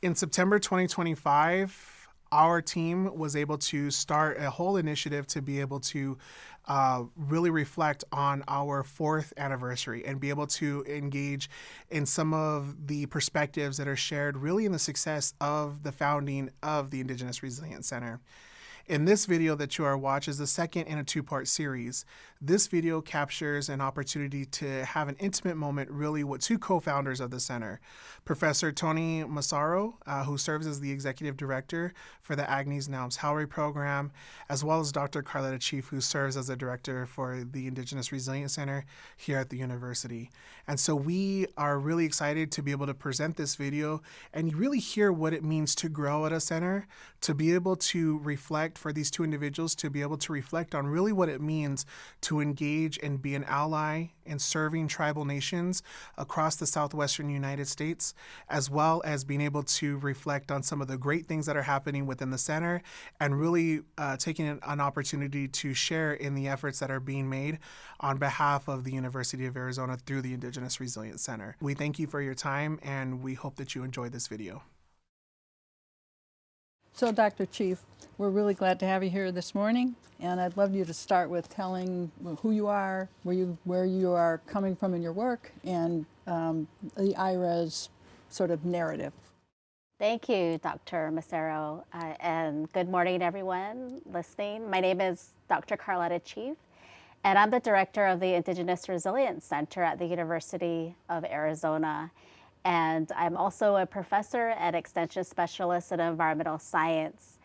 In September 2025, our team was able to start a whole initiative to be able to really reflect on our 4th anniversary and be able to engage in some of the perspectives that are shared really in the success of the founding of the Indigenous Resilience Center. In this video that you are watching is the second in a 2-part series. This video captures an opportunity to have an intimate moment really with 2 co-founders of the center. Professor Toni Massaro, who serves as the executive director for the Agnes Nelms Howry program, as well as Dr. Karletta Chief, who serves as the director for the Indigenous Resilience Center here at the university. And so we are really excited to be able to present this video and really hear what it means to grow at a center, to be able to reflect for these 2 individuals to be able to reflect on really what it means to engage and be an ally in serving tribal nations across the southwestern United States, as well as being able to reflect on some of the great things that are happening within the center and really taking an opportunity to share in the efforts that are being made on behalf of the University of Arizona through the Indigenous Resilience Center. We thank you for your time and we hope that you enjoy this video. So, Dr. Chief, we're really glad to have you here this morning, and I'd love you to start with telling who you are, where you are coming from in your work, and the IRES sort of narrative. Thank you, Dr. Massaro, and good morning, everyone listening. My name is Dr. Karletta Chief, and I'm the director of the Indigenous Resilience Center at the University of Arizona. And I'm also a professor and extension specialist in environmental science.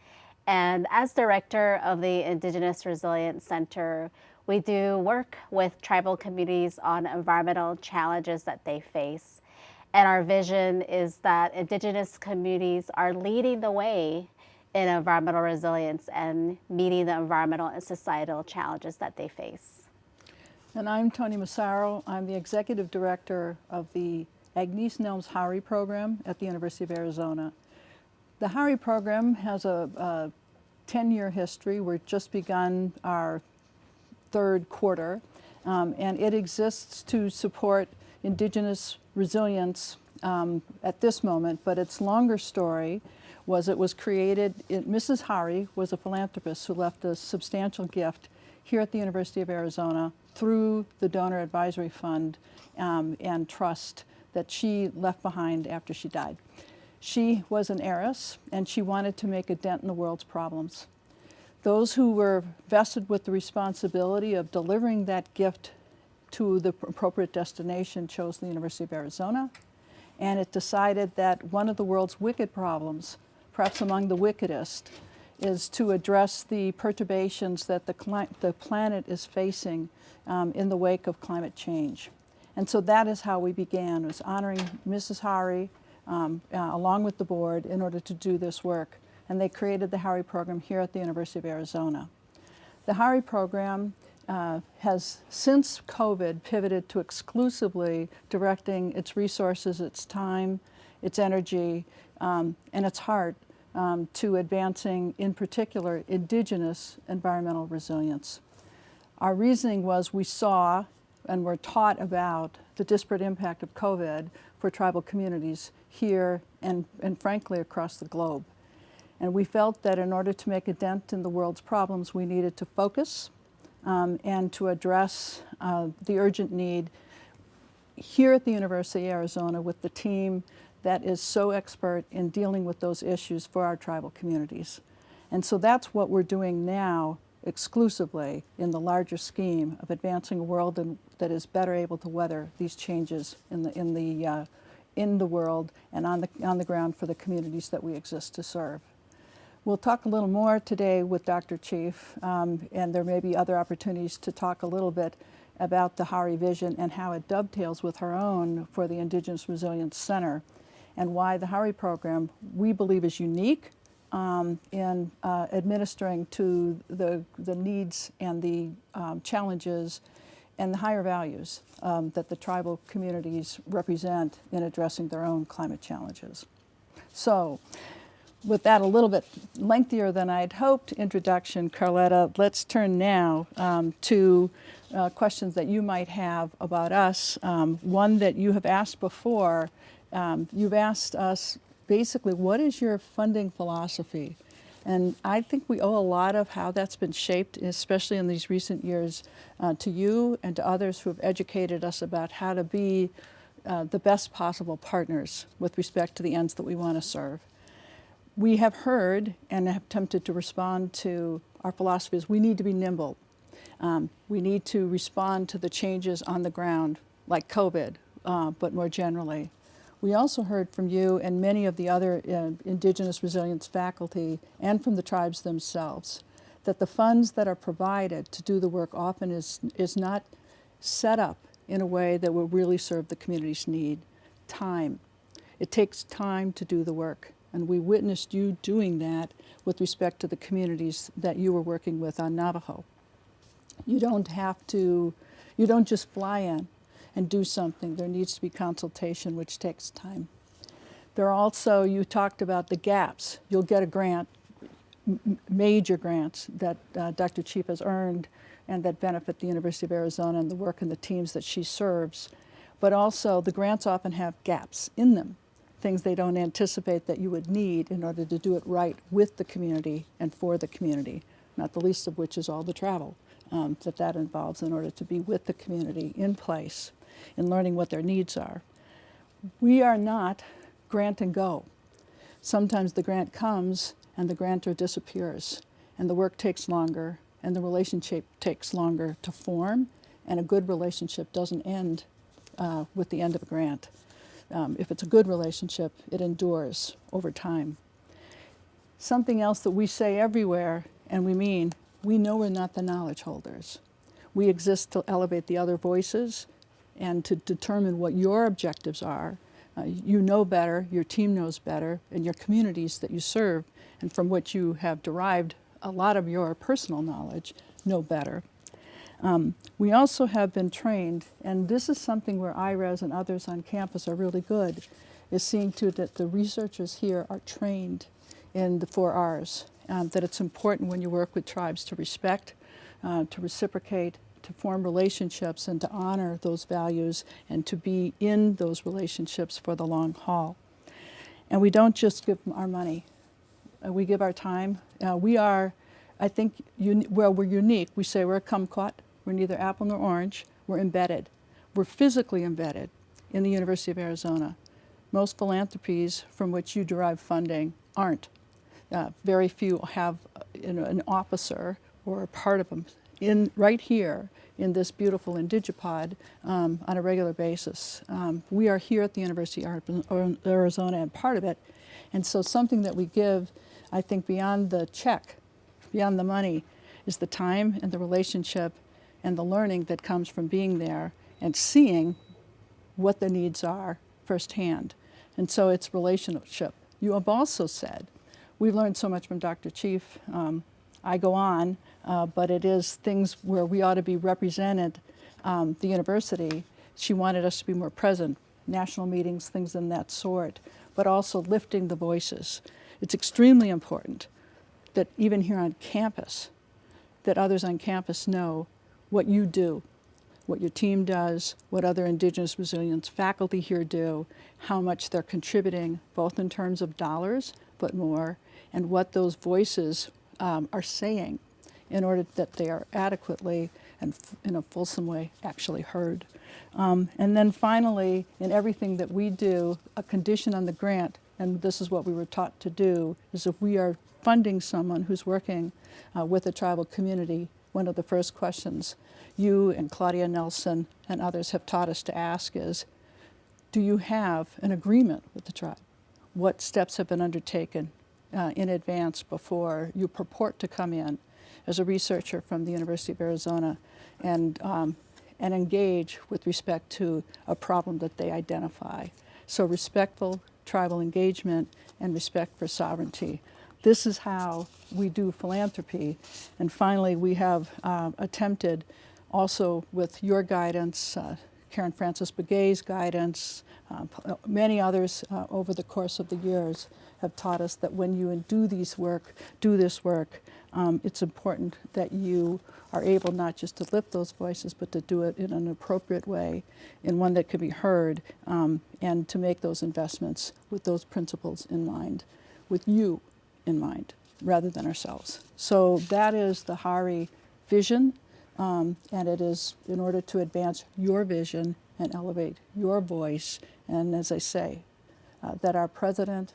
And as director of the Indigenous Resilience Center, we do work with tribal communities on environmental challenges that they face. And our vision is that Indigenous communities are leading the way in environmental resilience and meeting the environmental and societal challenges that they face. And I'm Toni Massaro. I'm the executive director of the Agnes Nelms Howry program at the University of Arizona. The Howry program has a 10-year history. We've just begun our 3rd quarter, and it exists to support Indigenous resilience at this moment, but its longer story was it was created, Mrs. Howry was a philanthropist who left a substantial gift here at the University of Arizona through the Donor Advisory Fund and Trust that she left behind after she died. She was an heiress and she wanted to make a dent in the world's problems. Those who were vested with the responsibility of delivering that gift to the appropriate destination chose the University of Arizona, and it decided that one of the world's wicked problems, perhaps among the wickedest, is to address the perturbations that the planet is facing in the wake of climate change. And so that is how we began, was honoring Mrs. Howry along with the board in order to do this work. And they created the Howry program here at the University of Arizona. The Howry program has, since COVID, pivoted to exclusively directing its resources, its time, its energy, and its heart to advancing, in particular, Indigenous environmental resilience. Our reasoning was we saw and were taught about the disparate impact of COVID for tribal communities here and frankly across the globe. And we felt that in order to make a dent in the world's problems, we needed to focus and to address the urgent need here at the University of Arizona with the team that is so expert in dealing with those issues for our tribal communities. And so that's what we're doing now exclusively in the larger scheme of advancing a world that is better able to weather these changes in the world and on the ground for the communities that we exist to serve. We'll talk a little more today with Dr. Chief, and there may be other opportunities to talk a little bit about the Howry vision and how it dovetails with her own for the Indigenous Resilience Center, and why the Howry program we believe is unique in administering to the needs and the challenges and the higher values that the tribal communities represent in addressing their own climate challenges. So, with that a little bit lengthier than I'd hoped introduction, Karletta, let's turn now to questions that you might have about us. One that you have asked before, you've asked us basically, what is your funding philosophy? And I think we owe a lot of how that's been shaped, especially in these recent years, to you and to others who have educated us about how to be the best possible partners with respect to the ends that we want to serve. We have heard and have attempted to respond to our philosophy is we need to be nimble. We need to respond to the changes on the ground, like COVID, but more generally. We also heard from you and many of the other Indigenous resilience faculty and from the tribes themselves that the funds that are provided to do the work often is not set up in a way that will really serve the community's need. Time. It takes time to do the work, and we witnessed you doing that with respect to the communities that you were working with on Navajo. You don't just fly in and do something. There needs to be consultation, which takes time. There are also, you talked about the gaps. You'll get a grant, major grants that Dr. Chief has earned and that benefit the University of Arizona and the work and the teams that she serves. But also the grants often have gaps in them, things they don't anticipate that you would need in order to do it right with the community and for the community, not the least of which is all the travel that involves in order to be with the community in place and learning what their needs are. We are not grant and go. Sometimes the grant comes and the grantor disappears and the work takes longer and the relationship takes longer to form, and a good relationship doesn't end with the end of a grant. If it's a good relationship, it endures over time. Something else that we say everywhere, and we mean, we know we're not the knowledge holders. We exist to elevate the other voices and to determine what your objectives are. You know better, your team knows better, and your communities that you serve, and from which you have derived a lot of your personal knowledge, know better. We also have been trained, and this is something where IRES and others on campus are really good, is seeing to it that the researchers here are trained in the 4 Rs, that it's important when you work with tribes to respect, to reciprocate, to form relationships and to honor those values and to be in those relationships for the long haul. And we don't just give our money. We give our time. We are, I think, we're unique. We say we're a kumquat. We're neither apple nor orange. We're embedded. We're physically embedded in the University of Arizona. Most philanthropies from which you derive funding aren't. Very few have an officer or a part of them right here in this beautiful Indigipod on a regular basis. We are here at the University of Arizona and part of it. And so something that we give, I think, beyond the check, beyond the money, is the time and the relationship and the learning that comes from being there and seeing what the needs are firsthand. And so it's relationship. You have also said, we've learned so much from Dr. Chief. I go on, but it is things where we ought to be represented. The university, she wanted us to be more present, national meetings, things in that sort, but also lifting the voices. It's extremely important that even here on campus, that others on campus know what you do, what your team does, what other Indigenous resilience faculty here do, how much they're contributing, both in terms of dollars, but more, and what those voices are saying in order that they are adequately and in a fulsome way actually heard. And then finally, in everything that we do, a condition on the grant, and this is what we were taught to do, is if we are funding someone who's working with a tribal community, one of the first questions you and Claudia Nelson and others have taught us to ask is, do you have an agreement with the tribe? What steps have been undertaken in advance before you purport to come in as a researcher from the University of Arizona and engage with respect to a problem that they identify? So respectful tribal engagement and respect for sovereignty. This is how we do philanthropy. And finally, we have attempted also with your guidance, Karen Francis Begay's guidance, many others over the course of the years have taught us that when you do this work, it's important that you are able not just to lift those voices, but to do it in an appropriate way, in one that can be heard, and to make those investments with those principles in mind, with you in mind, rather than ourselves. So that is the HARI vision, and it is in order to advance your vision and elevate your voice. And as I say, that our president,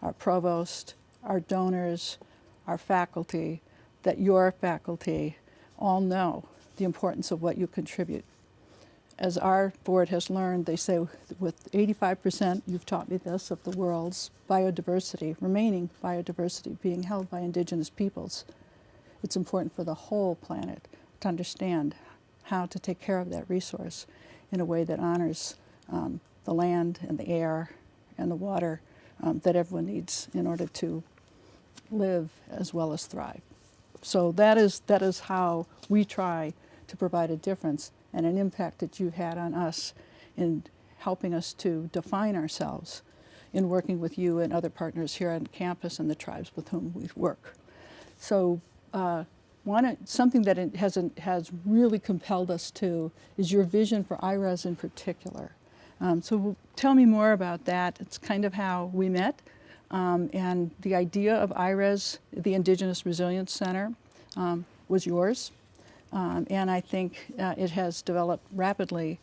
our provost, our donors, our faculty, that your faculty all know the importance of what you contribute. As our board has learned, they say with 85%, you've taught me this, of the world's biodiversity, remaining biodiversity being held by indigenous peoples, it's important for the whole planet to understand how to take care of that resource in a way that honors the land and the air and the water that everyone needs in order to live as well as thrive. So that is how we try to provide a difference and an impact that you've had on us in helping us to define ourselves in working with you and other partners here on campus and the tribes with whom we work. So something that it has really compelled us to is your vision for IRES in particular. So tell me more about that. It's kind of how we met. And the idea of IRES, the Indigenous Resilience Center, was yours. And I think it has developed rapidly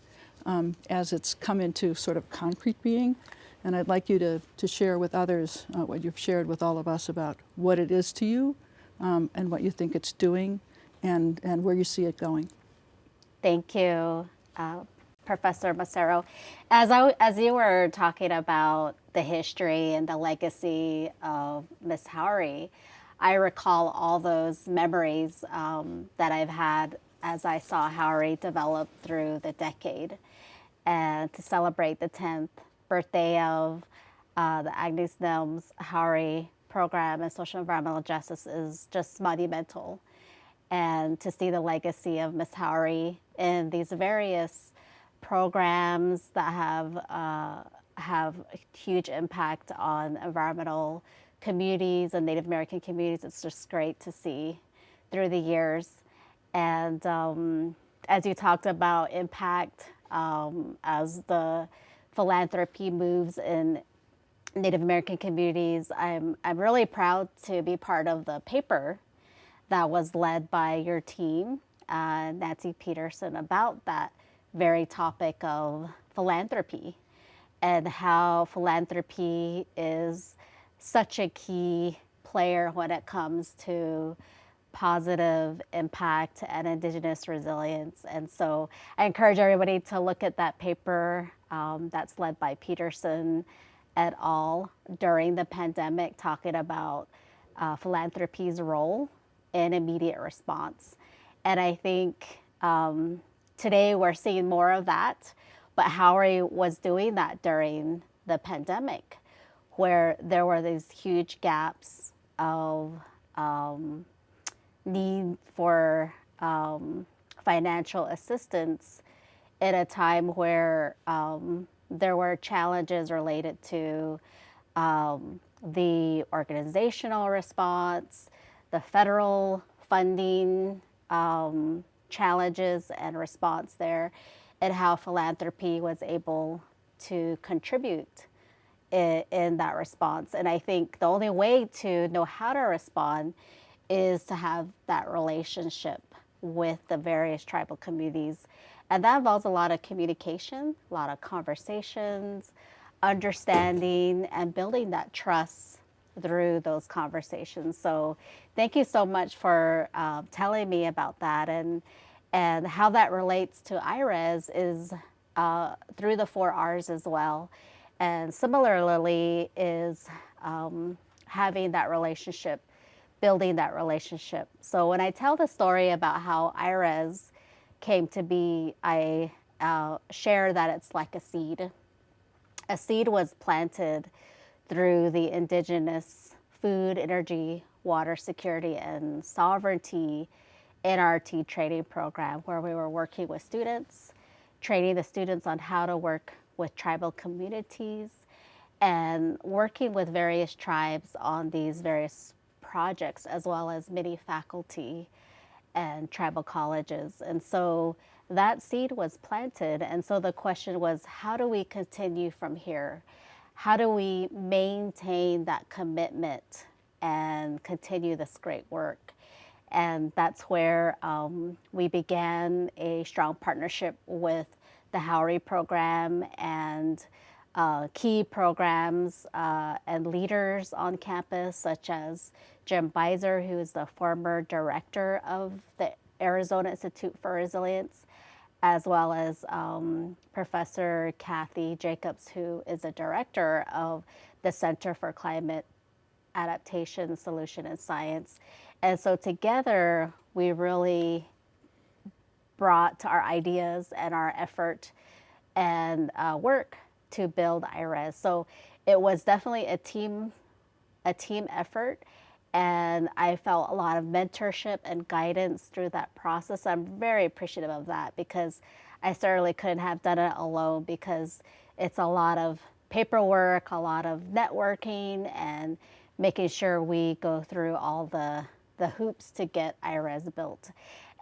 as it's come into sort of concrete being. And I'd like you to share with others what you've shared with all of us about what it is to you and what you think it's doing and where you see it going. Thank you, Professor Massaro. As you were talking about the history and the legacy of Miss HARI, I recall all those memories that I've had as I saw HARI develop through the decade. And to celebrate the 10th birthday of the Agnes Nelms HARI program in social environmental justice is just monumental. And to see the legacy of Miss HARI in these various programs that have a huge impact on environmental communities and Native American communities, it's just great to see through the years. And as you talked about impact, as the philanthropy moves in Native American communities, I'm really proud to be part of the paper that was led by your team, Nancy Peterson, about that very topic of philanthropy and how philanthropy is such a key player when it comes to positive impact and Indigenous resilience. And so I encourage everybody to look at that paper that's led by Peterson et al. During the pandemic, talking about philanthropy's role in immediate response. And I think today we're seeing more of that, but HARI was doing that during the pandemic, where there were these huge gaps of need for financial assistance at a time where there were challenges related to the organizational response, the federal funding challenges and response there, and how philanthropy was able to contribute in that response. And I think the only way to know how to respond is to have that relationship with the various tribal communities. And that involves a lot of communication, a lot of conversations, understanding, and building that trust through those conversations. So thank you so much for telling me about that. And how that relates to IRES is through the 4 R's as well. And similarly is having that relationship, building that relationship. So when I tell the story about how IRES came to be, I share that it's like a seed. A seed was planted through the Indigenous Food, Energy, Water Security, and Sovereignty NRT training program, where we were working with students, training the students on how to work with tribal communities and working with various tribes on these various projects, as well as many faculty and tribal colleges. And so that seed was planted. And so the question was, how do we continue from here? How do we maintain that commitment and continue this great work? And that's where we began a strong partnership with the Howry program and key programs and leaders on campus, such as Jim Beiser, who is the former director of the Arizona Institute for Resilience, as well as Professor Kathy Jacobs, who is the director of the Center for Climate Adaptation, Solution, and Science. And so together, we really brought our ideas and our effort and work to build IRES. So it was definitely a team effort, and I felt a lot of mentorship and guidance through that process. I'm very appreciative of that, because I certainly couldn't have done it alone, because it's a lot of paperwork, a lot of networking, and making sure we go through all the hoops to get IRES built.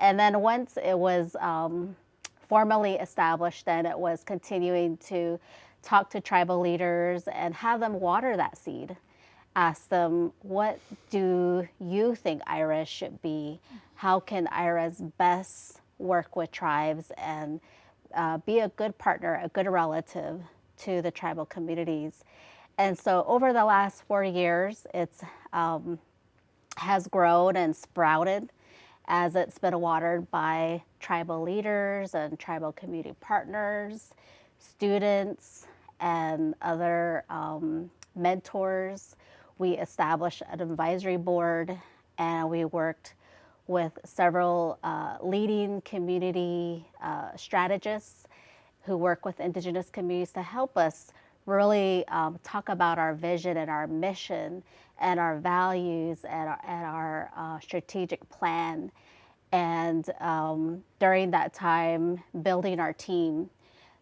And then once it was formally established, then it was continuing to talk to tribal leaders and have them water that seed. Ask them, what do you think IRES should be? How can IRES best work with tribes and be a good partner, a good relative to the tribal communities? And so over the last 4 years, it's has grown and sprouted as it's been watered by tribal leaders and tribal community partners, students, and other mentors. We established an advisory board, and we worked with several leading community strategists who work with Indigenous communities to help us really talk about our vision and our mission and our values and our strategic plan. And during that time, building our team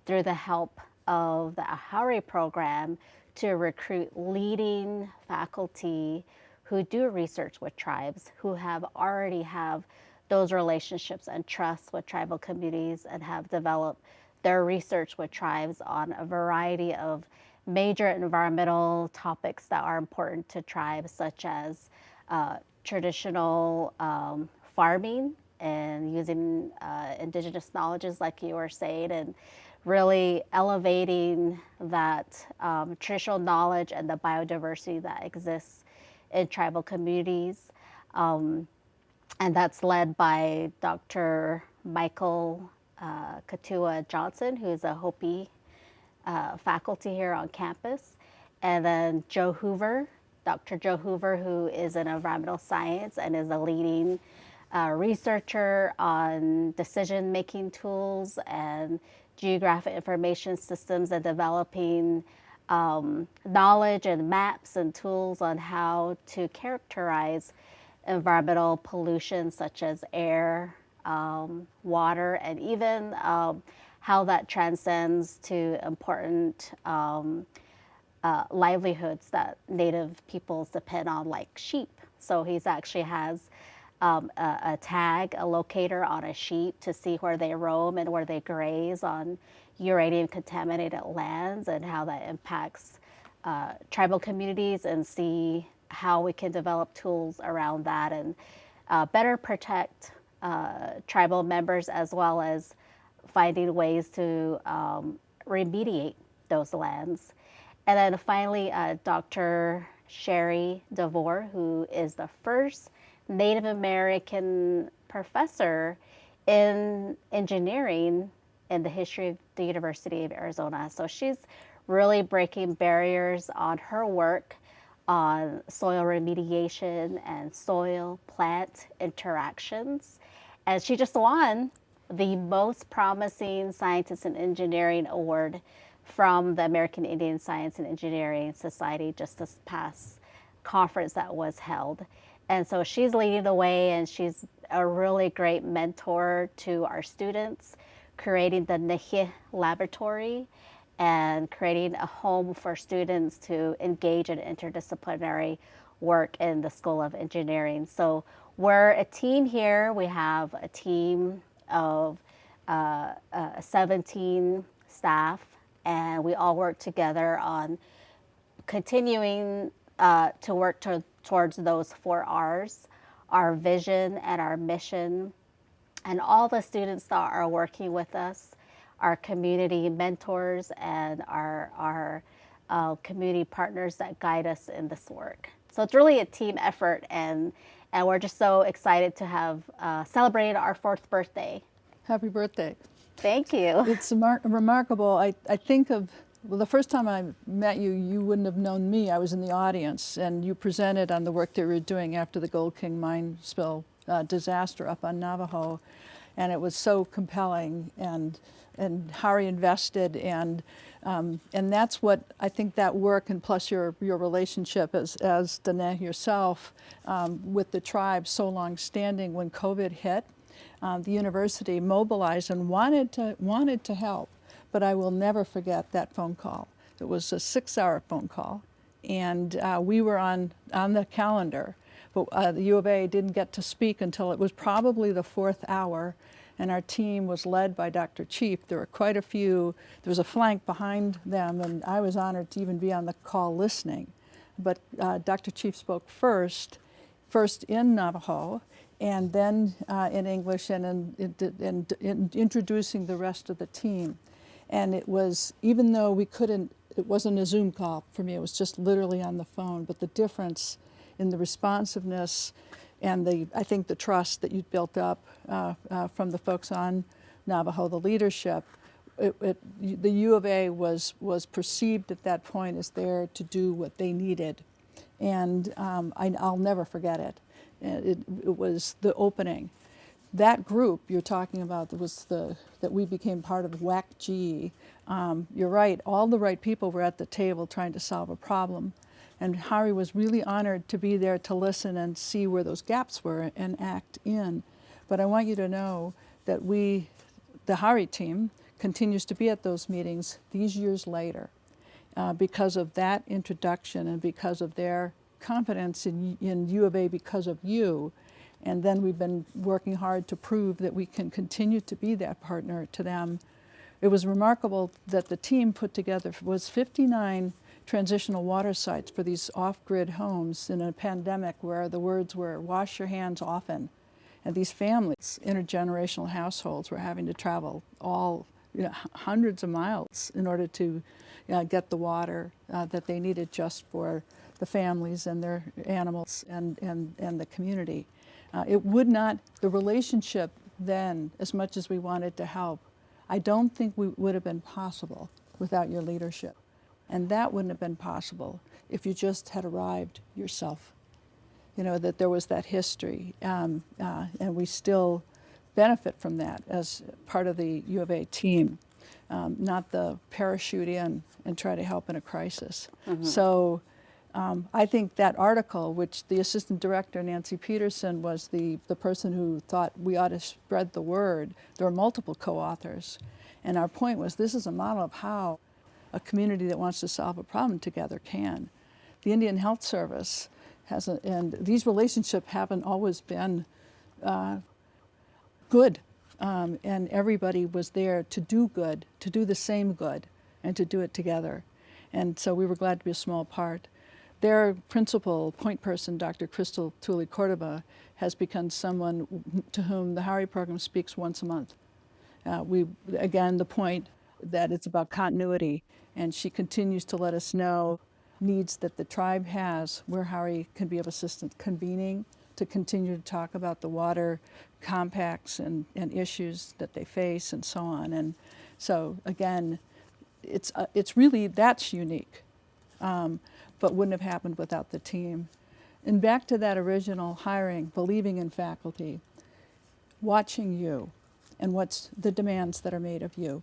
through the help of the Howry program to recruit leading faculty who do research with tribes, who already have those relationships and trust with tribal communities and have developed their research with tribes on a variety of major environmental topics that are important to tribes, such as traditional farming and using Indigenous knowledges, like you were saying, and really elevating that traditional knowledge and the biodiversity that exists in tribal communities. And that's led by Dr. Michael Katua Johnson, who's a Hopi faculty here on campus. And then Joe Hoover, Dr. Joe Hoover, who is in environmental science and is a leading researcher on decision-making tools and geographic information systems, and developing knowledge and maps and tools on how to characterize environmental pollution, such as air, water, and even how that transcends to important livelihoods that Native peoples depend on, like sheep. So he's actually has a tag, a locator on a sheep to see where they roam and where they graze on uranium contaminated lands, and how that impacts tribal communities, and see how we can develop tools around that and better protect tribal members, as well as finding ways to remediate those lands. And then finally, Dr. Sherry DeVore, who is the first Native American professor in engineering in the history of the University of Arizona. So she's really breaking barriers on her work on soil remediation and soil-plant interactions. And she just won the Most Promising Scientist in Engineering Award from the American Indian Science and Engineering Society just this past conference that was held. And so she's leading the way, and she's a really great mentor to our students, creating the Nehi laboratory and creating a home for students to engage in interdisciplinary work in the School of Engineering. So we're a team here. We have a team of 17 staff, and we all work together on continuing to work towards those 4 Rs, our vision and our mission, and all the students that are working with us, our community mentors and our community partners that guide us in this work. So it's really a team effort, and we're just so excited to have celebrated our 4th birthday. Happy birthday. Thank you. It's remarkable. I think of, well, the first time I met you, you wouldn't have known me. I was in the audience, and you presented on the work that we were doing after the Gold King mine spill disaster up on Navajo. And it was so compelling, and Harry invested, and that's what I think that work, and plus your relationship as Danae yourself with the tribe so long standing. When COVID hit, the university mobilized and wanted to help, but I will never forget that phone call. It was a 6-hour phone call, and we were on the calendar, but the U of A didn't get to speak until it was probably the 4th hour, and our team was led by Dr. Chief. There were quite a few, there was a flank behind them, and I was honored to even be on the call listening. But Dr. Chief spoke first in Navajo, and then in English, and in introducing the rest of the team. And it was, even though we couldn't, it wasn't a Zoom call for me, it was just literally on the phone, but the difference in the responsiveness and I think the trust that you'd built up from the folks on Navajo, the leadership, the U of A was perceived at that point as there to do what they needed. And I'll never forget it. It was the opening. That group you're talking about was that we became part of WAC-G. You're right, all the right people were at the table trying to solve a problem. And Harry was really honored to be there to listen and see where those gaps were and act in. But I want you to know that the Harry team, continues to be at those meetings these years later because of that introduction and because of their confidence in U of A because of you. And then we've been working hard to prove that we can continue to be that partner to them. It was remarkable that the team put together was 59 transitional water sites for these off-grid homes in a pandemic where the words were, wash your hands often. And these families, intergenerational households, were having to travel hundreds of miles in order to get the water that they needed just for the families and their animals and the community. It would not, the relationship then, as much as we wanted to help, I don't think we would have been possible without your leadership. And that wouldn't have been possible if you just had arrived yourself. That there was that history, and we still benefit from that as part of the U of A team, not the parachute in and try to help in a crisis. Mm-hmm. So I think that article, which the assistant director, Nancy Peterson, was the person who thought we ought to spread the word. There were multiple co-authors. And our point was, this is a model of how a community that wants to solve a problem together can. The Indian Health Service and these relationships haven't always been good. And everybody was there to do good, to do the same good, and to do it together. And so we were glad to be a small part. Their principal point person, Dr. Crystal Tully Cordova, has become someone to whom the Harry program speaks once a month. Again, the point that it's about continuity, and she continues to let us know needs that the tribe has where Harry can be of assistance, convening to continue to talk about the water compacts and issues that they face and so on. And so again, it's really, that's unique, but wouldn't have happened without the team. And back to that original hiring, believing in faculty, watching you and what's the demands that are made of you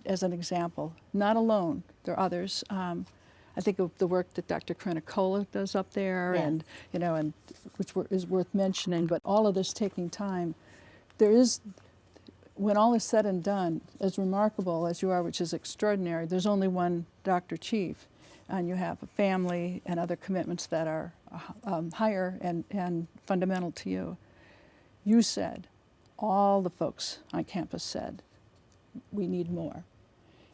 as an example. Not alone, there are others. I think of the work that Dr. Karletta does up there, yes. and which is worth mentioning. But all of this taking time, when all is said and done, as remarkable as you are, which is extraordinary, there's only one Dr. Chief, and you have a family and other commitments that are higher and fundamental to you. You said, all the folks on campus said, we need more.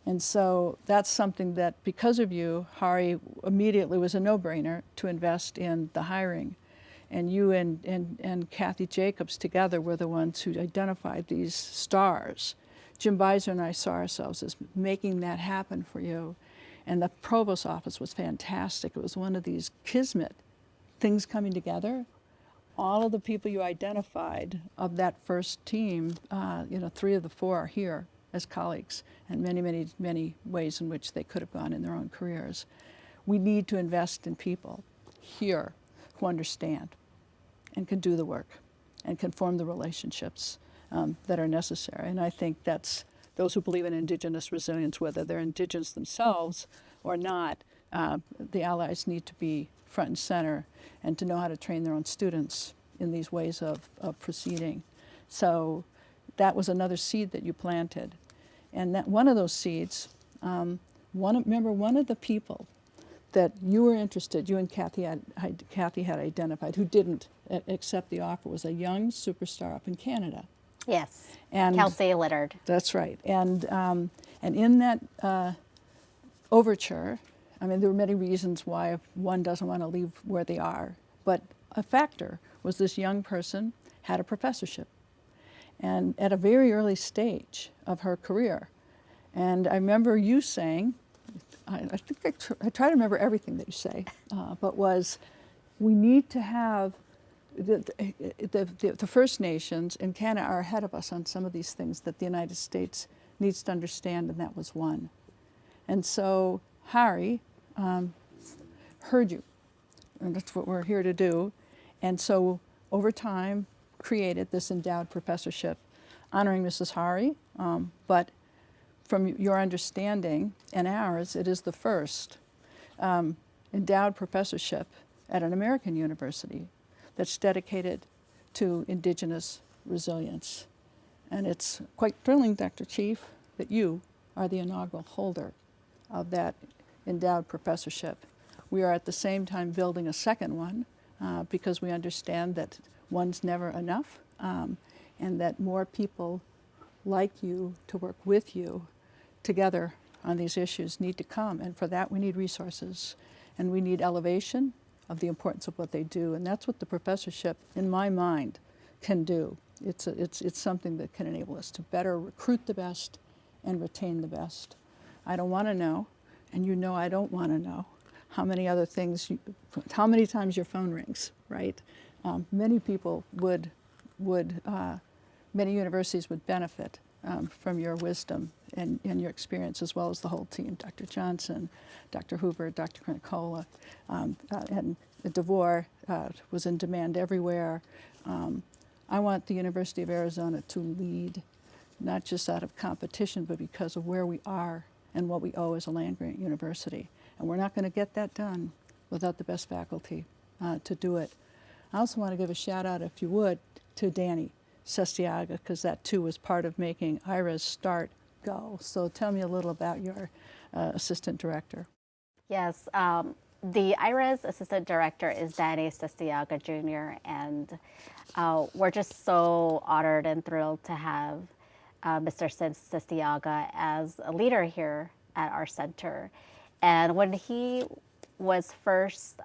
And so that's something that, because of you, Hari immediately was a no-brainer to invest in the hiring. And you and Kathy Jacobs together were the ones who identified these stars. Jim Beiser and I saw ourselves as making that happen for you. And the provost's office was fantastic. It was one of these kismet things coming together. All of the people you identified of that first team, 3 of the 4 are here as colleagues, and many, many, many ways in which they could have gone in their own careers. We need to invest in people here who understand and can do the work and can form the relationships that are necessary. And I think that's those who believe in Indigenous resilience, whether they're Indigenous themselves or not, the allies need to be front and center and to know how to train their own students in these ways of proceeding. So that was another seed that you planted. And that one of those seeds, one of the people that you were interested, you and Kathy had identified, who didn't accept the offer, was a young superstar up in Canada. Yes, And Kelsey Littard. that's right. And in that overture, I mean, there were many reasons why one doesn't want to leave where they are, but a factor was this young person had a professorship, and at a very early stage of her career. And I remember you saying, I try to remember everything that you say, but was, we need to have, the First Nations in Canada are ahead of us on some of these things that the United States needs to understand, and that was one. And so Hari heard you, and that's what we're here to do. And so over time created this endowed professorship honoring Mrs. Hari, but from your understanding and ours, it is the first endowed professorship at an American university that's dedicated to Indigenous resilience. And it's quite thrilling, Dr. Chief, that you are the inaugural holder of that endowed professorship. We are at the same time building a second one because we understand that one's never enough, and that more people like you to work with you together on these issues need to come. And for that we need resources, and we need elevation of the importance of what they do. And that's what the professorship, in my mind, can do. It's something that can enable us to better recruit the best and retain the best. I don't want to know, and you know I don't want to know, how many other things, how many times your phone rings, right? Many people many universities would benefit from your wisdom and your experience, as well as the whole team, Dr. Johnson, Dr. Hoover, Dr. Kronicola, and DeVore was in demand everywhere. I want the University of Arizona to lead, not just out of competition, but because of where we are and what we owe as a land-grant university. And we're not going to get that done without the best faculty to do it. I also want to give a shout out, if you would, to Danny Sestiaga, because that too was part of making IRA's start go. So tell me a little about your assistant director. Yes, the IRA's assistant director is Danny Sestiaga Jr., and we're just so honored and thrilled to have Mr. Sestiaga as a leader here at our center. And when he was first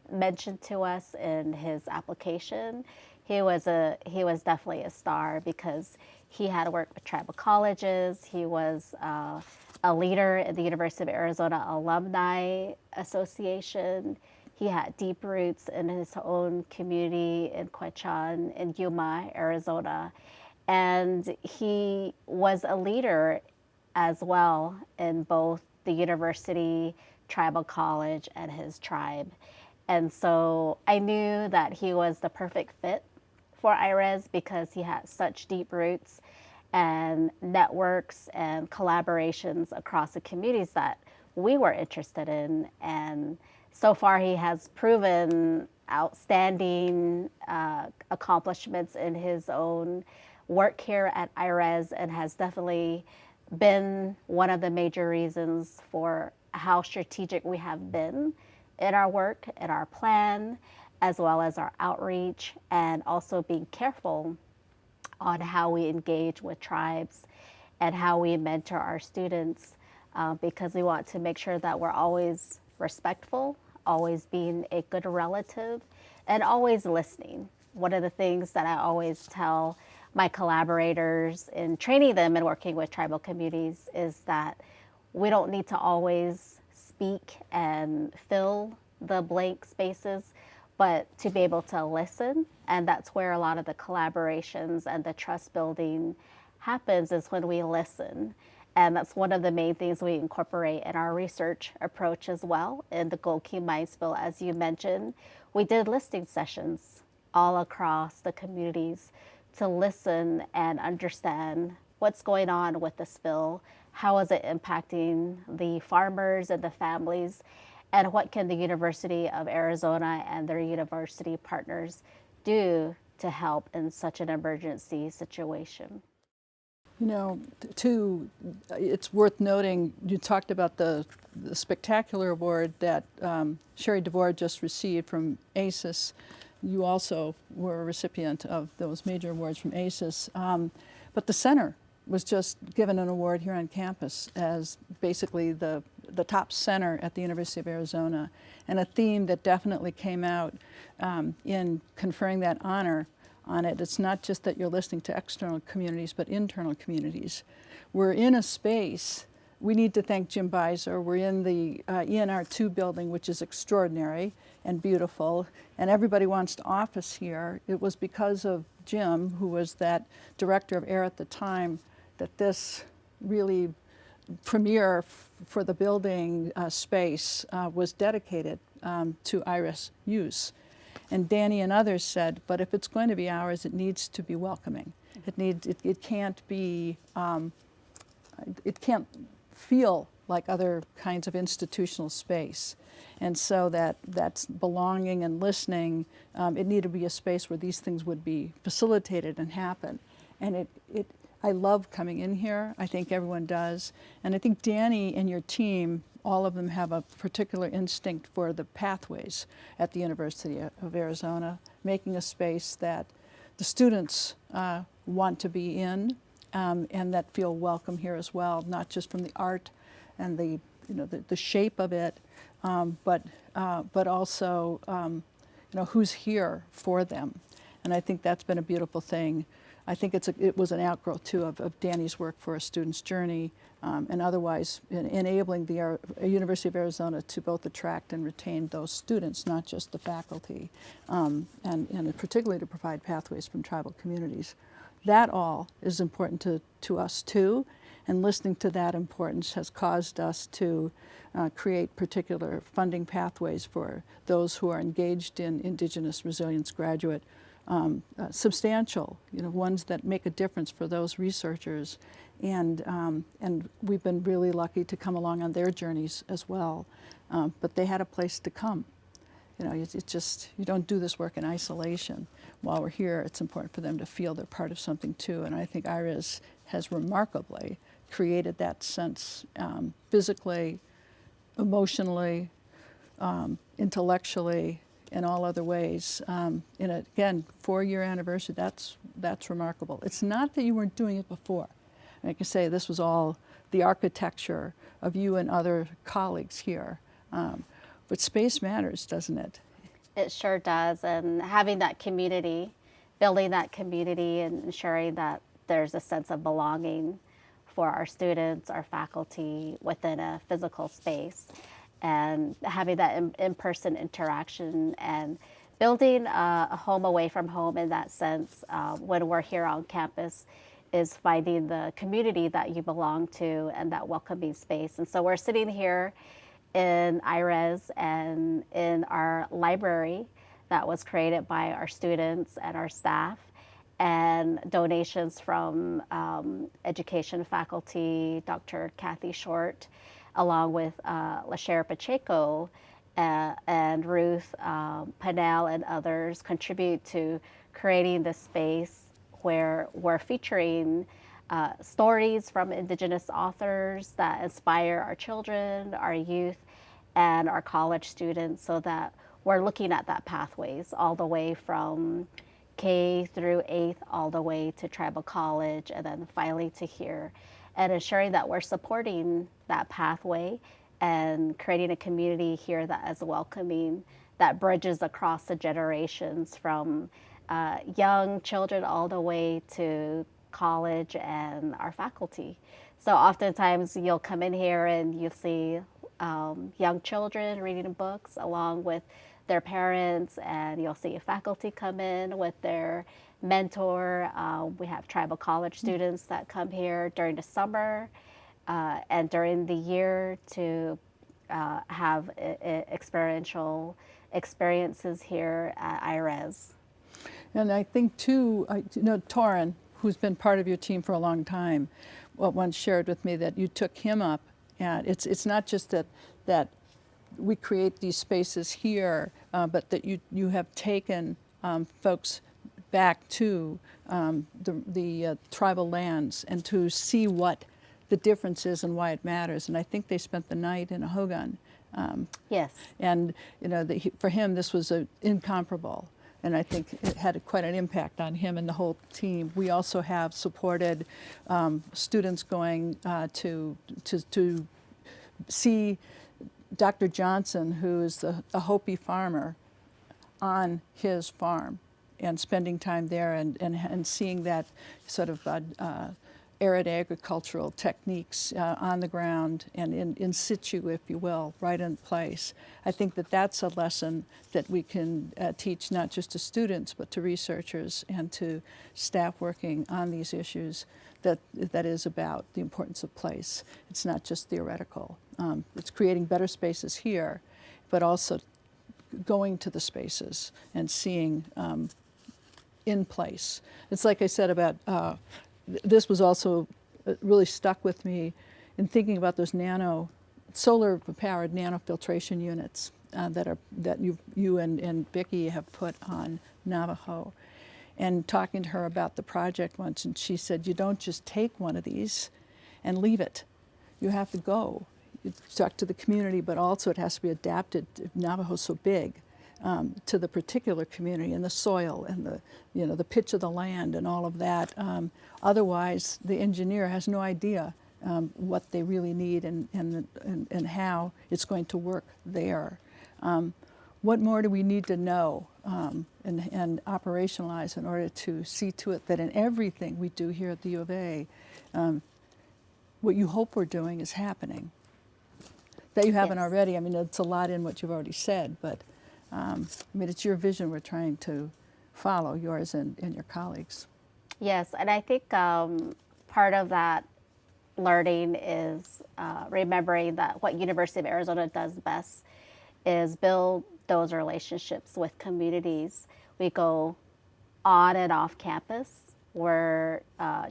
mentioned to us in his application, he was definitely a star because he had worked with tribal colleges. He was a leader in the University of Arizona Alumni Association. He had deep roots in his own community in Quechan in Yuma, Arizona. And he was a leader as well in both the university, tribal college, and his tribe. And so I knew that he was the perfect fit for IRES because he had such deep roots and networks and collaborations across the communities that we were interested in. And so far he has proven outstanding accomplishments in his own work here at IRES and has definitely been one of the major reasons for how strategic we have been in our work, in our plan, as well as our outreach, and also being careful on how we engage with tribes and how we mentor our students, because we want to make sure that we're always respectful, always being a good relative, and always listening. One of the things that I always tell my collaborators in training them and working with tribal communities is that we don't need to always speak and fill the blank spaces, but to be able to listen. And that's where a lot of the collaborations and the trust building happens, is when we listen. And that's one of the main things we incorporate in our research approach as well. In the Gold Key mine spill, as you mentioned, we did listening sessions all across the communities to listen and understand what's going on with the spill, how is it impacting the farmers and the families, and what can the University of Arizona and their university partners do to help in such an emergency situation. You know, it's worth noting, you talked about the spectacular award that Sherry DeVore just received from ACES. You also were a recipient of those major awards from ACES. But the center was just given an award here on campus as basically the top center at the University of Arizona. And a theme that definitely came out in conferring that honor on it. It's not just that you're listening to external communities, but internal communities. We're in a space, we need to thank Jim Beiser. We're in the ENR2 building, which is extraordinary and beautiful, and everybody wants to office here. It was because of Jim, who was that director of AIR at the time, that this really premier for the building space was dedicated to IRIS use. And Danny and others said, but if it's going to be ours, it needs to be welcoming. It can't be, it can't feel like other kinds of institutional space. And so that's belonging and listening. It needed to be a space where these things would be facilitated and happen. And I love coming in here. I think everyone does. And I think Danny and your team, all of them have a particular instinct for the pathways at the University of Arizona, making a space that the students want to be in, and that feel welcome here as well, not just from the art and the shape of it, but also who's here for them. And I think that's been a beautiful thing. I think it was an outgrowth too of Danny's work for A Student's Journey, and otherwise enabling the University of Arizona to both attract and retain those students, not just the faculty, and particularly to provide pathways from tribal communities. That all is important to us too, and listening to that importance has caused us to create particular funding pathways for those who are engaged in Indigenous Resilience graduate, substantial, ones that make a difference for those researchers. And we've been really lucky to come along on their journeys as well. But they had a place to come. It's just, you don't do this work in isolation. While we're here, it's important for them to feel they're part of something too. And I think IRIS has remarkably created that sense, physically, emotionally, intellectually, in all other ways. In a, again, 4-year anniversary, that's remarkable. It's not that you weren't doing it before. I can say this was all the architecture of you and other colleagues here. But space matters, doesn't it? It sure does. And having that community, building that community and ensuring that there's a sense of belonging for our students, our faculty within a physical space, and having that in-person interaction and building a home away from home in that sense when we're here on campus is finding the community that you belong to and that welcoming space. And so we're sitting here in IRES and in our library that was created by our students and our staff, and donations from education faculty, Dr. Kathy Short, along with LaShare Pacheco and Ruth Pannell and others contribute to creating the space where we're featuring stories from Indigenous authors that inspire our children, our youth, and our college students, so that we're looking at that pathways all the way from K through 8th, all the way to tribal college, and then finally to here, and ensuring that we're supporting that pathway and creating a community here that is welcoming, that bridges across the generations from young children all the way to college and our faculty. So oftentimes you'll come in here and you'll see young children reading books along with their parents, and you'll see faculty come in with their mentor. We have tribal college students that come here during the summer and during the year to have experiential experiences here at IRES. And I think too, Torin, who's been part of your team for a long time, once shared with me that you took him up. And it's not just that we create these spaces here, but that you have taken folks back to the tribal lands and to see what the difference is and why it matters. And I think they spent the night in a hogan. Yes. And for him, this was incomparable. And I think it had quite an impact on him and the whole team. We also have supported students going to see Dr. Johnson, who is a Hopi farmer, on his farm, and spending time there and seeing that sort of arid agricultural techniques on the ground and in situ, if you will, right in place. I think that's a lesson that we can teach not just to students but to researchers and to staff working on these issues, that is about the importance of place. It's not just theoretical. It's creating better spaces here, but also going to the spaces and seeing in place. It's like I said about this was also really stuck with me in thinking about those solar-powered nanofiltration units that you and Vicki have put on Navajo. And talking to her about the project once, and she said, you don't just take one of these and leave it. You have to go. You talk to the community, but also it has to be adapted. Navajo's so big. To the particular community and the soil and the pitch of the land and all of that. Otherwise, the engineer has no idea what they really need and how it's going to work there. What more do we need to know and operationalize in order to see to it that in everything we do here at the U of A, what you hope we're doing is happening? That you haven't already. I mean, it's a lot in what you've already said, but it's your vision we're trying to follow, yours and your colleagues. Yes, and I think part of that learning is remembering that what University of Arizona does best is build those relationships with communities. We go on and off campus. We're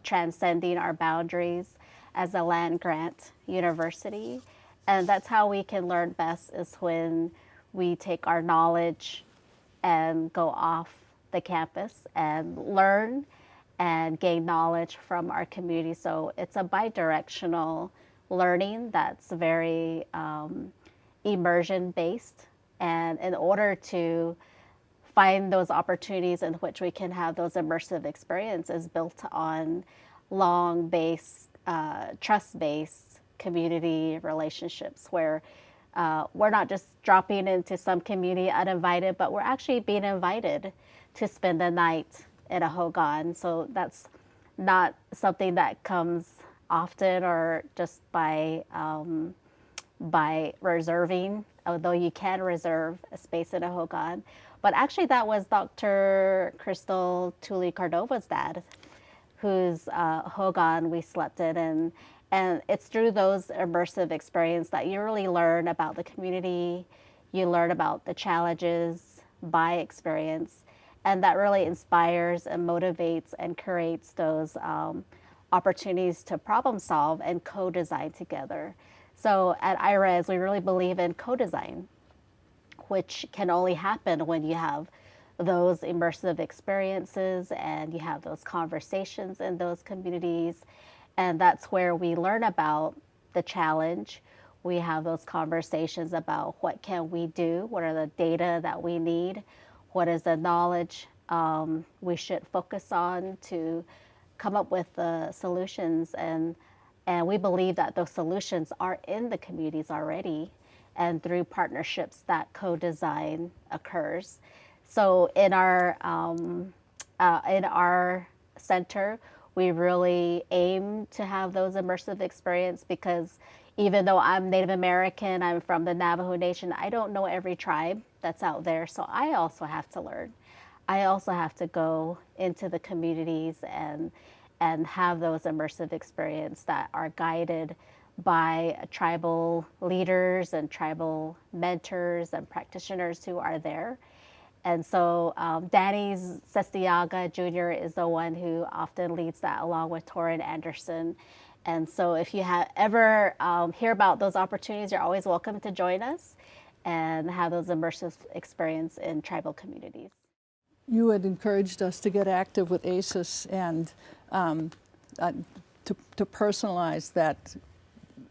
transcending our boundaries as a land-grant university, and that's how we can learn best, is when we take our knowledge and go off the campus and learn and gain knowledge from our community. So it's a bidirectional learning that's very immersion-based. And in order to find those opportunities in which we can have those immersive experiences built on long-based, trust-based community relationships, where we're not just dropping into some community uninvited, but we're actually being invited to spend the night in a hogan. So that's not something that comes often or just by reserving, although you can reserve a space in a hogan. But actually that was Dr. Crystal Tuli Cordova's dad, whose hogan we slept in. And it's through those immersive experiences that you really learn about the community, you learn about the challenges by experience, and that really inspires and motivates and creates those opportunities to problem solve and co-design together. So at IRES, we really believe in co-design, which can only happen when you have those immersive experiences and you have those conversations in those communities. And that's where we learn about the challenge. We have those conversations about what can we do, what are the data that we need, what is the knowledge we should focus on to come up with the solutions. And we believe that those solutions are in the communities already, and through partnerships that co-design occurs. So in our center, we really aim to have those immersive experience, because even though I'm Native American, I'm from the Navajo Nation, I don't know every tribe that's out there. So I also have to learn. I also have to go into the communities and have those immersive experiences that are guided by tribal leaders and tribal mentors and practitioners who are there. And so Danny Sestiaga Jr. is the one who often leads that, along with Torin Anderson. And so if you have ever hear about those opportunities, you're always welcome to join us and have those immersive experience in tribal communities. You had encouraged us to get active with ACES and to personalize that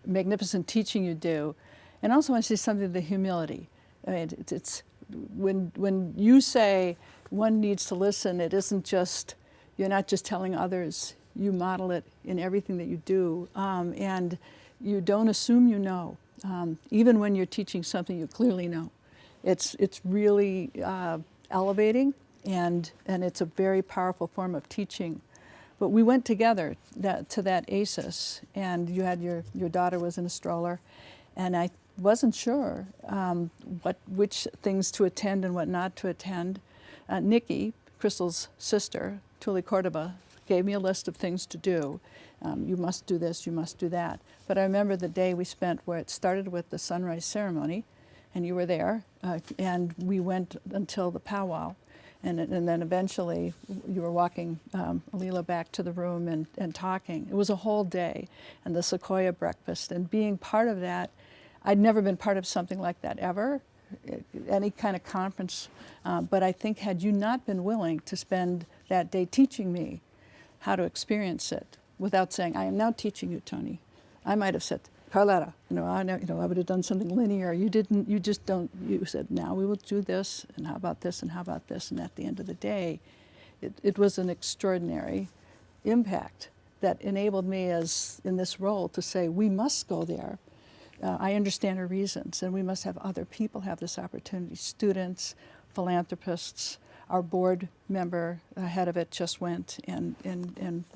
magnificent teaching you do. And also I want to say something to the humility. I mean, it's when you say one needs to listen, it isn't just, you're not just telling others, you model it in everything that you do. And you don't assume you know. Even when you're teaching something you clearly know. It's really elevating, and it's a very powerful form of teaching. But we went together to that ACES, and you had your daughter was in a stroller, and I wasn't sure which things to attend and what not to attend. Nikki, Crystal's sister, Tuli Cordoba, gave me a list of things to do. You must do this, you must do that. But I remember the day we spent where it started with the sunrise ceremony, and you were there, and we went until the powwow. And then eventually you were walking Alila back to the room and talking. It was a whole day, and the Sequoia breakfast, and being part of that. I'd never been part of something like that ever, any kind of conference, but I think had you not been willing to spend that day teaching me how to experience it without saying, I am now teaching you, Toni, I might have said, Karletta, I would have done something linear. You didn't, you just don't, you said, now we will do this, and how about this, and how about this, and at the end of the day, it was an extraordinary impact that enabled me as in this role to say, we must go there. I understand her reasons, and we must have other people have this opportunity, students, philanthropists. Our board member, head of it, just went and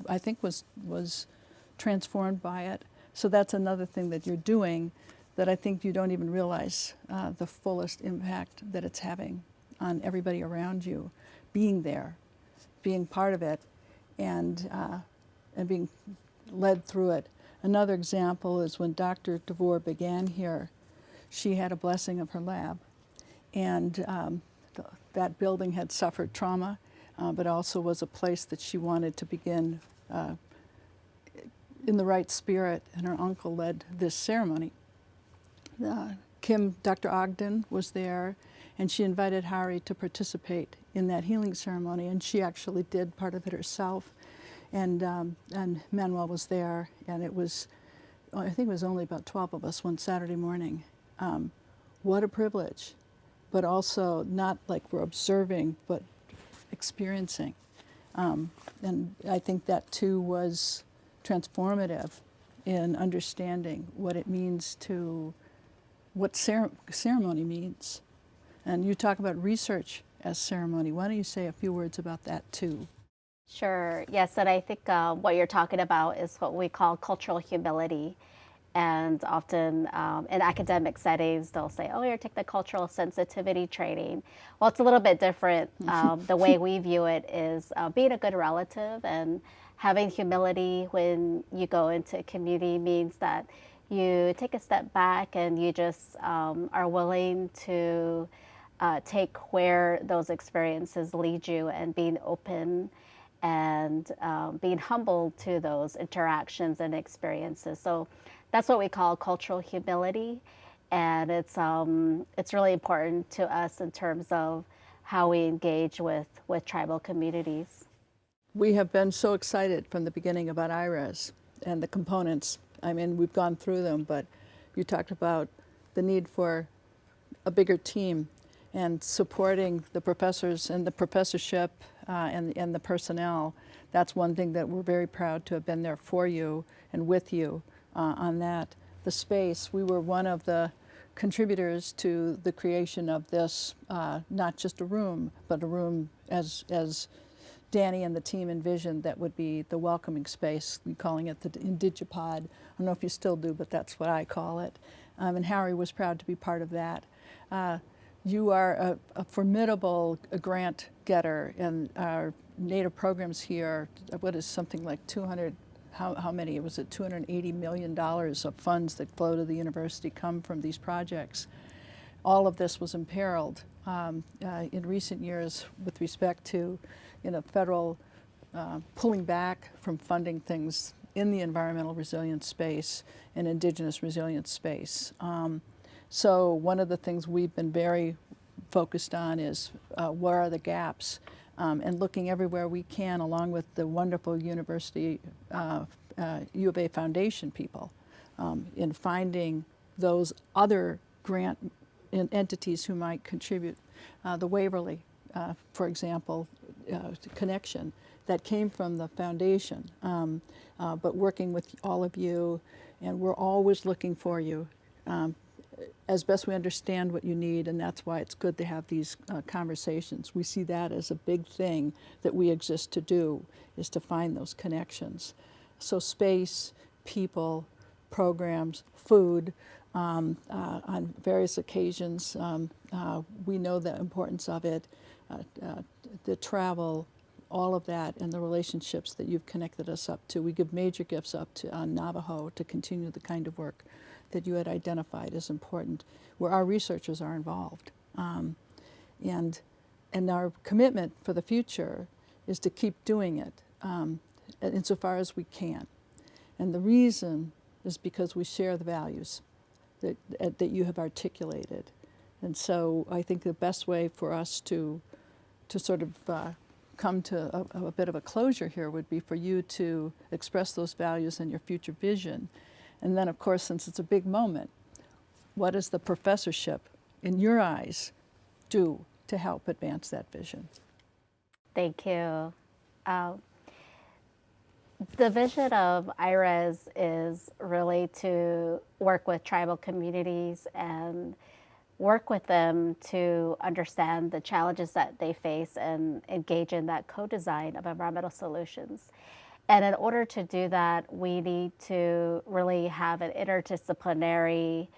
I think was transformed by it. So that's another thing that you're doing that I think you don't even realize the fullest impact that it's having on everybody around you, being there, being part of it, and being led through it. Another example is when Dr. DeVore began here, she had a blessing of her lab, and that building had suffered trauma, but also was a place that she wanted to begin in the right spirit, and her uncle led this ceremony. Dr. Ogden was there, and she invited Hari to participate in that healing ceremony, and she actually did part of it herself. And Manuel was there, and it was, I think it was only about 12 of us one Saturday morning. What a privilege, but also not like we're observing, but experiencing. And I think that too was transformative in understanding what it means to, what ceremony means. And you talk about research as ceremony. Why don't you say a few words about that too? Sure. Yes, and I think what you're talking about is what we call cultural humility. And often in academic settings, they'll say, oh, you're taking the cultural sensitivity training. Well, it's a little bit different. The way we view it is being a good relative, and having humility when you go into a community means that you take a step back and you just are willing to take where those experiences lead you, and being open and being humble to those interactions and experiences. So that's what we call cultural humility, and it's really important to us in terms of how we engage with tribal communities. We have been so excited from the beginning about IRES and the components. I mean, we've gone through them, but you talked about the need for a bigger team and supporting the professors and the professorship and the personnel. That's one thing that we're very proud to have been there for you and with you on that. The space, we were one of the contributors to the creation of this, not just a room, but a room as Danny and the team envisioned that would be the welcoming space, calling it the Indigipod. I don't know if you still do, but that's what I call it. And Harry was proud to be part of that. You are a formidable grant getter, and our Native programs here, what is something like 200, how many? Was it $280 million of funds that flow to the university come from these projects? All of this was imperiled in recent years with respect to federal pulling back from funding things in the environmental resilience space and indigenous resilience space. So one of the things we've been very focused on is where are the gaps, and looking everywhere we can, along with the wonderful University U of A Foundation people, in finding those other grant entities who might contribute. The Waverly, for example, connection that came from the foundation, but working with all of you, and we're always looking for you as best we understand what you need, and that's why it's good to have these conversations. We see that as a big thing that we exist to do, is to find those connections. So space, people, programs, food, on various occasions, we know the importance of it, the travel, all of that, and the relationships that you've connected us up to. We give major gifts up to Navajo to continue the kind of work that you had identified as important, where our researchers are involved. And our commitment for the future is to keep doing it insofar as we can. And the reason is because we share the values that you have articulated. And so I think the best way for us to sort of come to a bit of a closure here would be for you to express those values and your future vision. And then, of course, since it's a big moment, what does the professorship, in your eyes, do to help advance that vision? Thank you. The vision of IRES is really to work with tribal communities and work with them to understand the challenges that they face and engage in that co-design of environmental solutions. And in order to do that, we need to really have an interdisciplinary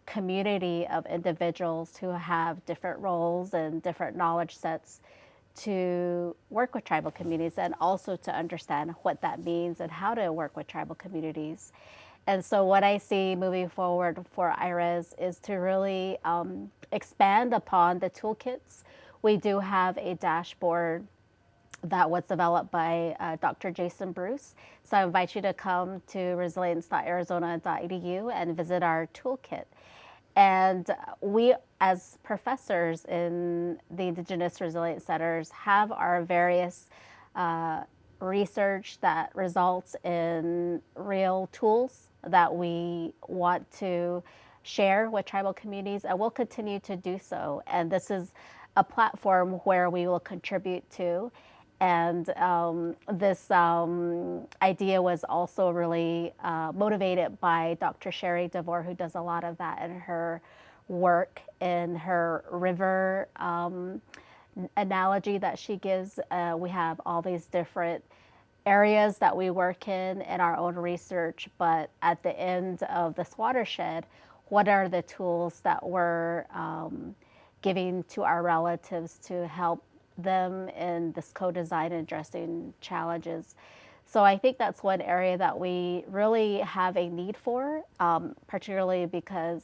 community of individuals who have different roles and different knowledge sets to work with tribal communities, and also to understand what that means and how to work with tribal communities. And so what I see moving forward for IRES is to really expand upon the toolkits. We do have a dashboard that was developed by Dr. Jason Bruce. So I invite you to come to resilience.arizona.edu and visit our toolkit. And we, as professors in the Indigenous Resilience Centers, have our various research that results in real tools that we want to share with tribal communities, and we'll continue to do so. And this is a platform where we will contribute to. And this idea was also really motivated by Dr. Sherry DeVore, who does a lot of that in her work, in her river analogy that she gives. We have all these different areas that we work in our own research, but at the end of this watershed, what are the tools that we're giving to our relatives to help them in this co-design and addressing challenges. So I think that's one area that we really have a need for, particularly because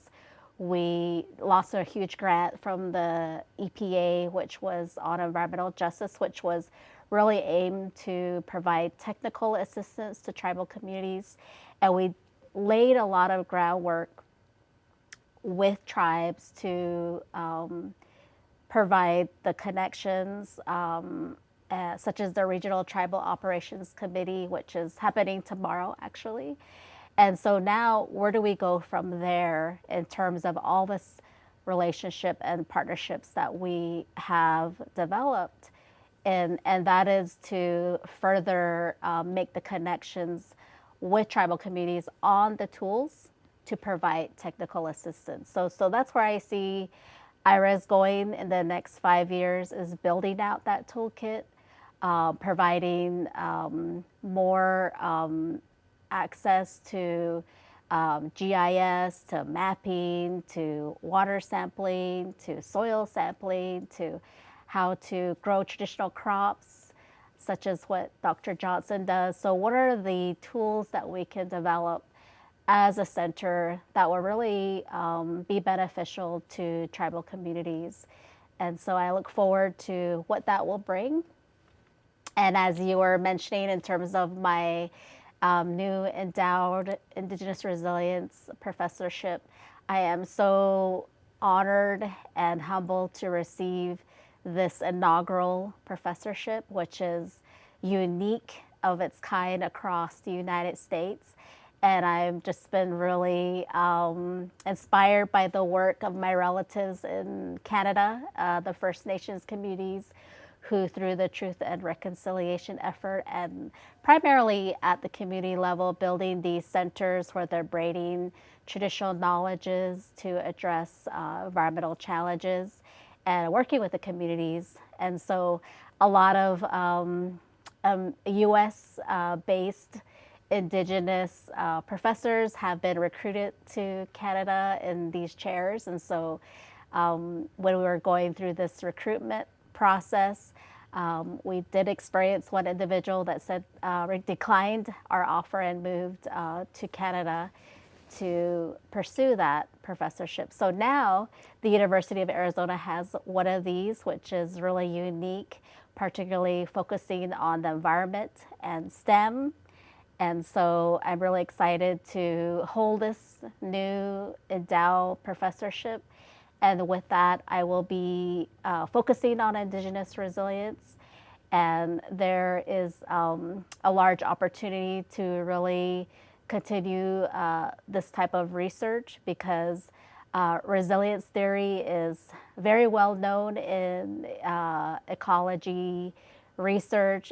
we lost a huge grant from the EPA, which was on environmental justice, which was really aimed to provide technical assistance to tribal communities. And we laid a lot of groundwork with tribes to provide the connections, such as the Regional Tribal Operations Committee, which is happening tomorrow, actually. And so now, where do we go from there in terms of all this relationship and partnerships that we have developed? And that is to further make the connections with tribal communities on the tools to provide technical assistance. So that's where I see IRA's going in the next 5 years, is building out that toolkit, providing more access to GIS, to mapping, to water sampling, to soil sampling, to how to grow traditional crops, such as what Dr. Johnson does. So what are the tools that we can develop as a center that will really be beneficial to tribal communities? And so I look forward to what that will bring. And as you were mentioning in terms of my new endowed Indigenous Resilience professorship, I am so honored and humbled to receive this inaugural professorship, which is unique of its kind across the United States. And I've just been really inspired by the work of my relatives in Canada, the First Nations communities, who through the Truth and Reconciliation effort, and primarily at the community level, building these centers where they're braiding traditional knowledges to address environmental challenges and working with the communities. And so a lot of US based Indigenous professors have been recruited to Canada in these chairs. And so when we were going through this recruitment process, we did experience one individual that said declined our offer and moved to Canada to pursue that professorship. So now the University of Arizona has one of these, which is really unique, particularly focusing on the environment and STEM. And so I'm really excited to hold this new endowed professorship. And with that, I will be focusing on Indigenous resilience. And there is a large opportunity to really continue this type of research, because resilience theory is very well known in ecology research,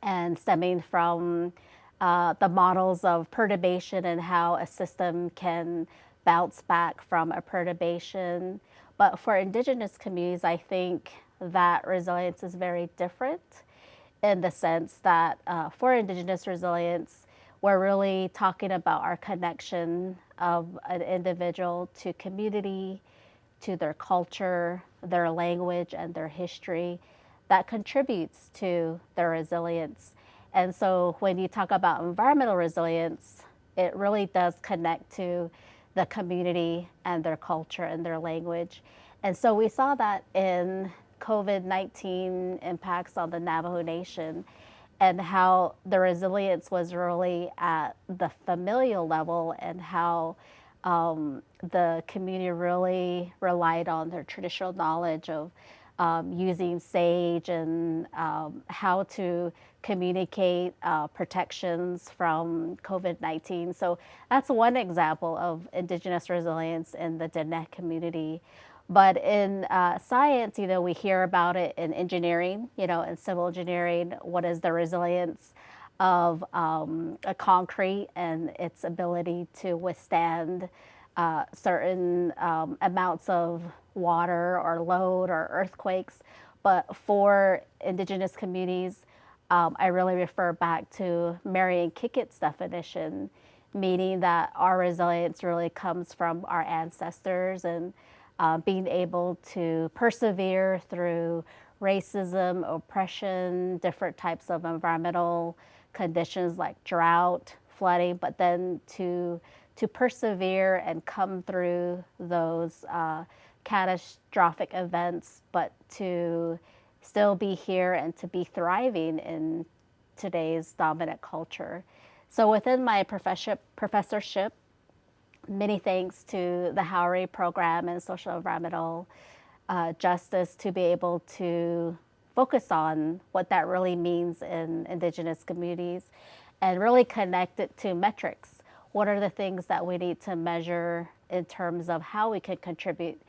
and stemming from the models of perturbation and how a system can bounce back from a perturbation. But for Indigenous communities, I think that resilience is very different, in the sense that for Indigenous resilience, we're really talking about our connection of an individual to community, to their culture, their language, and their history that contributes to their resilience. And so when you talk about environmental resilience, it really does connect to the community and their culture and their language. And so we saw that in COVID-19 impacts on the Navajo Nation, and how the resilience was really at the familial level, and how the community really relied on their traditional knowledge of using sage, and how to communicate protections from COVID-19. So that's one example of Indigenous resilience in the Diné community. But in science, we hear about it in engineering, in civil engineering. What is the resilience of a concrete and its ability to withstand certain amounts of water or load or earthquakes? But for Indigenous communities, I really refer back to Marion Kickett's definition, meaning that our resilience really comes from our ancestors, and being able to persevere through racism, oppression, different types of environmental conditions like drought, flooding, but then to persevere and come through those catastrophic events, but to still be here and to be thriving in today's dominant culture. So within my professorship, many thanks to the Howry program and social environmental justice to be able to focus on what that really means in Indigenous communities and really connect it to metrics. What are the things that we need to measure in terms of how we can contribute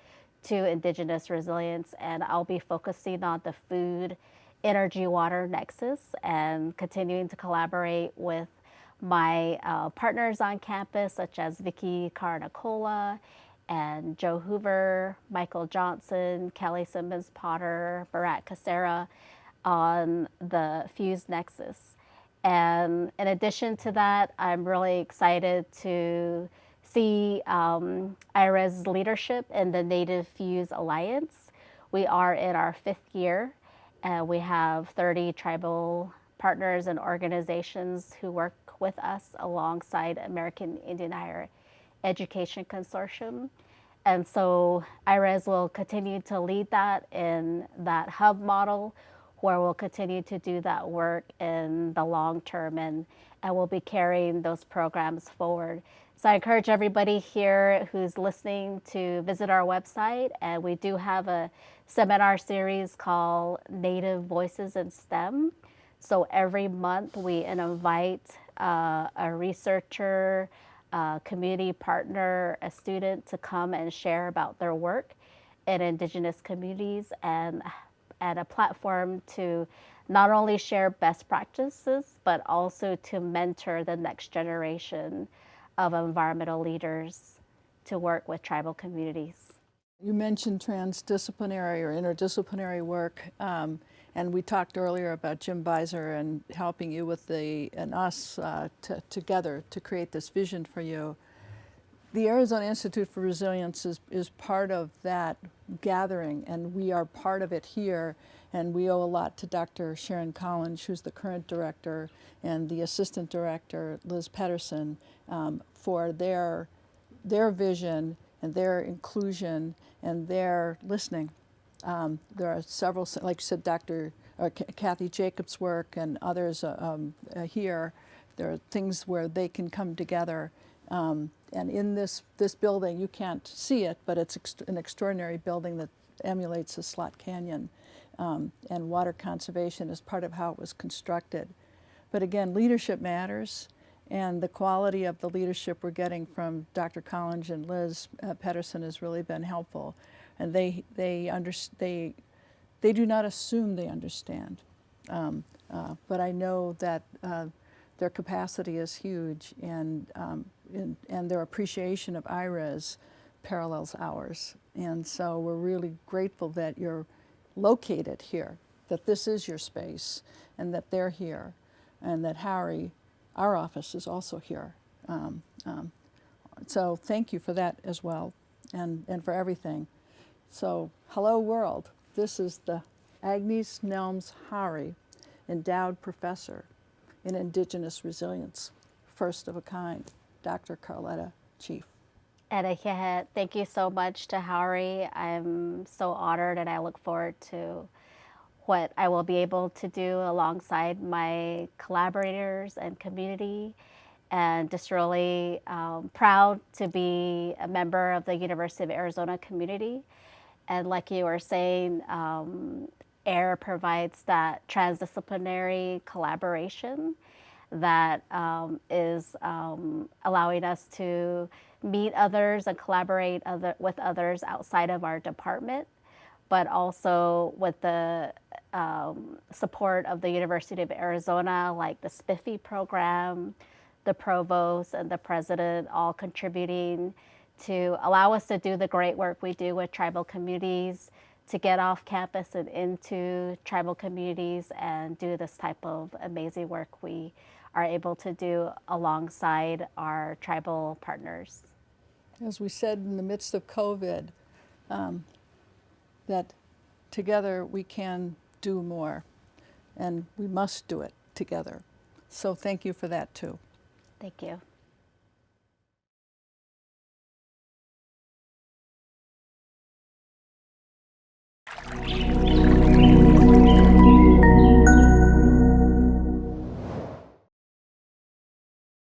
to Indigenous resilience? And I'll be focusing on the food, energy, water nexus and continuing to collaborate with my partners on campus, such as Vicky Carnicola and Joe Hoover, Michael Johnson, Kelly Simmons Potter, Barat Kasera on the Fuse Nexus. And in addition to that, I'm really excited to see IRES's leadership in the Native Fuse Alliance. We are in our 5th year, and we have 30 tribal partners and organizations who work with us alongside American Indian Higher Education Consortium. And so IRES will continue to lead that in that hub model where we'll continue to do that work in the long term, and we'll be carrying those programs forward. So I encourage everybody here who's listening to visit our website, and we do have a seminar series called Native Voices in STEM. So every month we invite a researcher, a community partner, a student to come and share about their work in Indigenous communities, and a platform to not only share best practices, but also to mentor the next generation of environmental leaders to work with tribal communities. You mentioned transdisciplinary or interdisciplinary work, and we talked earlier about Jim Beiser and helping you with us together to create this vision for you. The Arizona Institute for Resilience is part of that gathering, and we are part of it here, and we owe a lot to Dr. Sharon Collins, who's the current director, and the assistant director, Liz Pedersen, for their vision and their inclusion and their listening. There are several, like you said, Kathy Jacobs' work and others here. There are things where they can come together. And in this building, you can't see it, but it's an extraordinary building that emulates the Slot Canyon. And water conservation is part of how it was constructed. But again, leadership matters. And the quality of the leadership we're getting from Dr. Collins and Liz Pedersen has really been helpful. And they do not assume they understand. But I know that their capacity is huge, and their appreciation of IRES parallels ours. And so we're really grateful that you're located here, that this is your space, and that they're here, and that Harry, our office, is also here. So thank you for that as well, and for everything. So hello world, this is the Agnes Nelms Hari Endowed Professor in Indigenous Resilience, first of a kind, Dr. Karletta, Chief. And thank you so much to Hari. I'm so honored, and I look forward to what I will be able to do alongside my collaborators and community, and just really proud to be a member of the University of Arizona community. And like you were saying, AIR provides that transdisciplinary collaboration that is allowing us to meet others and collaborate with others outside of our department, but also with the support of the University of Arizona, like the SPIFFy program, the provost and the president, all contributing to allow us to do the great work we do with tribal communities, to get off campus and into tribal communities and do this type of amazing work we are able to do alongside our tribal partners. As we said in the midst of COVID, that together we can do more, and we must do it together. So thank you for that too. Thank you.